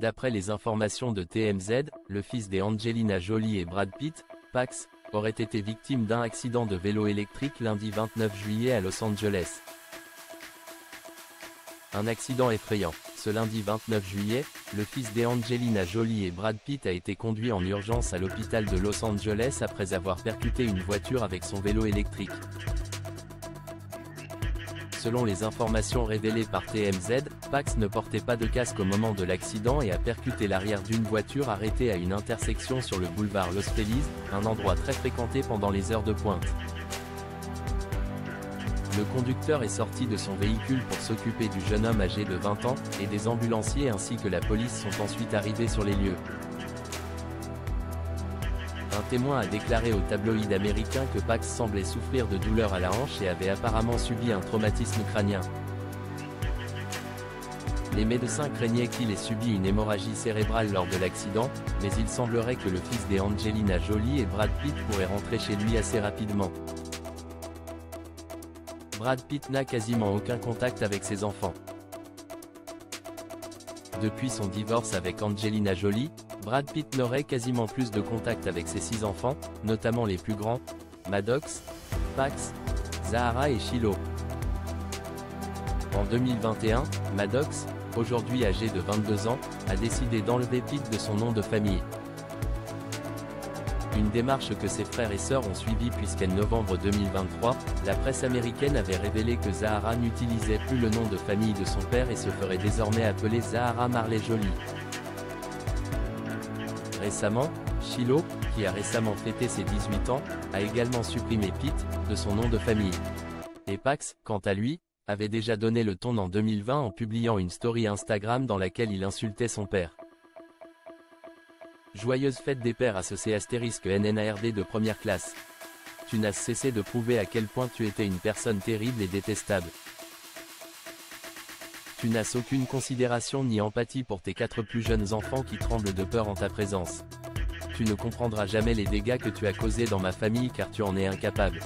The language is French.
D'après les informations de TMZ, le fils des Angelina Jolie et Brad Pitt, Pax, aurait été victime d'un accident de vélo électrique lundi 29 juillet à Los Angeles. Un accident effrayant. Ce lundi 29 juillet, le fils d'Angelina Jolie et Brad Pitt a été conduit en urgence à l'hôpital de Los Angeles après avoir percuté une voiture avec son vélo électrique. Selon les informations révélées par TMZ, Pax ne portait pas de casque au moment de l'accident et a percuté l'arrière d'une voiture arrêtée à une intersection sur le boulevard Los Feliz, un endroit très fréquenté pendant les heures de pointe. Le conducteur est sorti de son véhicule pour s'occuper du jeune homme âgé de 20 ans, et des ambulanciers ainsi que la police sont ensuite arrivés sur les lieux. Un témoin a déclaré au tabloïd américain que Pax semblait souffrir de douleurs à la hanche et avait apparemment subi un traumatisme crânien. Les médecins craignaient qu'il ait subi une hémorragie cérébrale lors de l'accident, mais il semblerait que le fils d'Angelina Jolie et Brad Pitt pourrait rentrer chez lui assez rapidement. Brad Pitt n'a quasiment aucun contact avec ses enfants. Depuis son divorce avec Angelina Jolie, Brad Pitt n'aurait quasiment plus de contact avec ses 6 enfants, notamment les plus grands, Maddox, Pax, Zahara et Shiloh. En 2021, Maddox, aujourd'hui âgé de 22 ans, a décidé d'enlever Pitt de son nom de famille. Une démarche que ses frères et sœurs ont suivie puisqu'en novembre 2023, la presse américaine avait révélé que Zahara n'utilisait plus le nom de famille de son père et se ferait désormais appeler Zahara Marley Jolie. Récemment, Shiloh, qui a récemment fêté ses 18 ans, a également supprimé Pitt de son nom de famille. Et Pax, quant à lui, avait déjà donné le ton en 2020 en publiant une story Instagram dans laquelle il insultait son père. Joyeuse fête des pères *NNARD de première classe. Tu n'as cessé de prouver à quel point tu étais une personne terrible et détestable. Tu n'as aucune considération ni empathie pour tes 4 plus jeunes enfants qui tremblent de peur en ta présence. Tu ne comprendras jamais les dégâts que tu as causés dans ma famille car tu en es incapable.